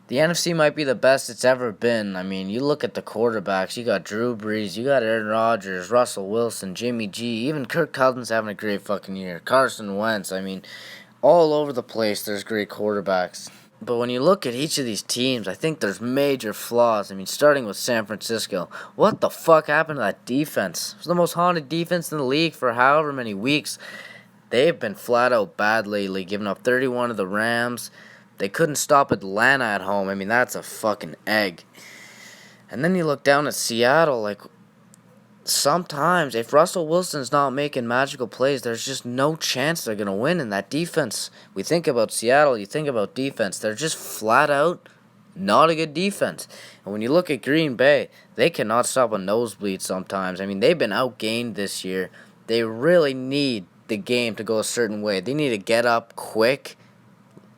The NFC might be the best it's ever been. I mean, you look at the quarterbacks. You got Drew Brees, you got Aaron Rodgers, Russell Wilson, Jimmy G, even Kirk Cousins having a great fucking year. Carson Wentz. I mean, all over the place there's great quarterbacks. But when you look at each of these teams, I think there's major flaws. I mean, starting with San Francisco. What the fuck happened to that defense? It was the most haunted defense in the league for however many weeks. They've been flat out bad lately, giving up 31 to the Rams. They couldn't stop Atlanta at home. I mean, that's a fucking egg. And then you look down at Seattle, like, sometimes if Russell Wilson's not making magical plays, there's just no chance they're going to win in that defense. We think about Seattle, you think about defense. They're just flat out not a good defense. And when you look at Green Bay, they cannot stop a nosebleed sometimes. I mean, they've been outgained this year. They really need the game to go a certain way. They need to get up quick.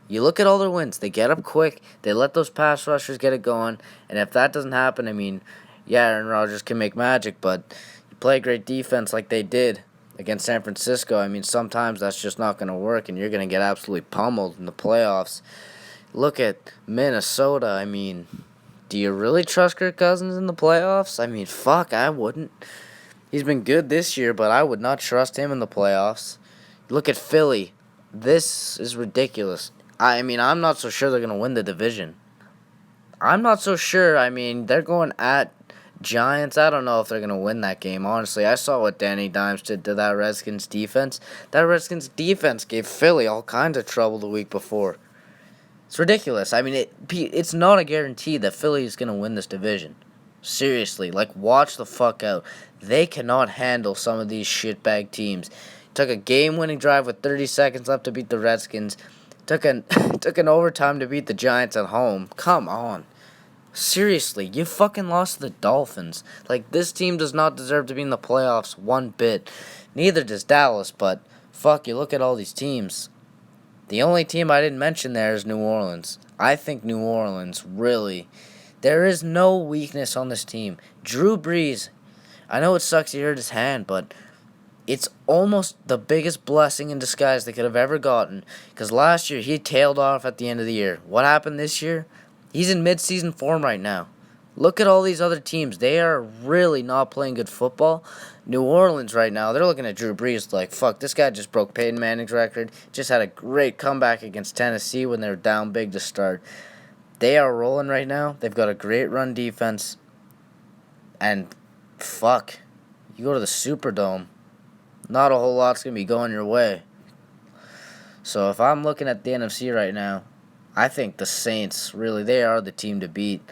You look at all their wins. They get up quick. They let those pass rushers get it going. And if that doesn't happen, I mean, yeah, Aaron Rodgers can make magic, but you play a great defense like they did against San Francisco. I mean, sometimes that's just not going to work, and you're going to get absolutely pummeled in the playoffs. Look at Minnesota. I mean, do you really trust Kirk Cousins in the playoffs? I mean, fuck, I wouldn't. He's been good this year, but I would not trust him in the playoffs. Look at Philly. This is ridiculous. I mean, I'm not so sure they're going to win the division. I'm not so sure. I mean, they're going at Giants. I don't know if they're going to win that game, honestly. I saw what Danny Dimes did to that Redskins defense. That Redskins defense gave Philly all kinds of trouble the week before. It's ridiculous. I mean, it's not a guarantee that Philly is going to win this division. Seriously, like, watch the fuck out. They cannot handle some of these shitbag teams. Took a game-winning drive with 30 seconds left to beat the Redskins. Took an overtime to beat the Giants at home. Come on. Seriously, you fucking lost to the Dolphins. Like, this team does not deserve to be in the playoffs one bit. Neither does Dallas, but fuck, you look at all these teams. The only team I didn't mention there is New Orleans. I think New Orleans, really, there is no weakness on this team. Drew Brees, I know it sucks he hurt his hand, but it's almost the biggest blessing in disguise they could have ever gotten. Because last year, he tailed off at the end of the year. What happened this year? He's in mid-season form right now. Look at all these other teams. They are really not playing good football. New Orleans right now, they're looking at Drew Brees like, fuck, this guy just broke Peyton Manning's record. Just had a great comeback against Tennessee when they were down big to start. They are rolling right now. They've got a great run defense. And, fuck, you go to the Superdome, not a whole lot's going to be going your way. So if I'm looking at the NFC right now, I think the Saints, really, they are the team to beat.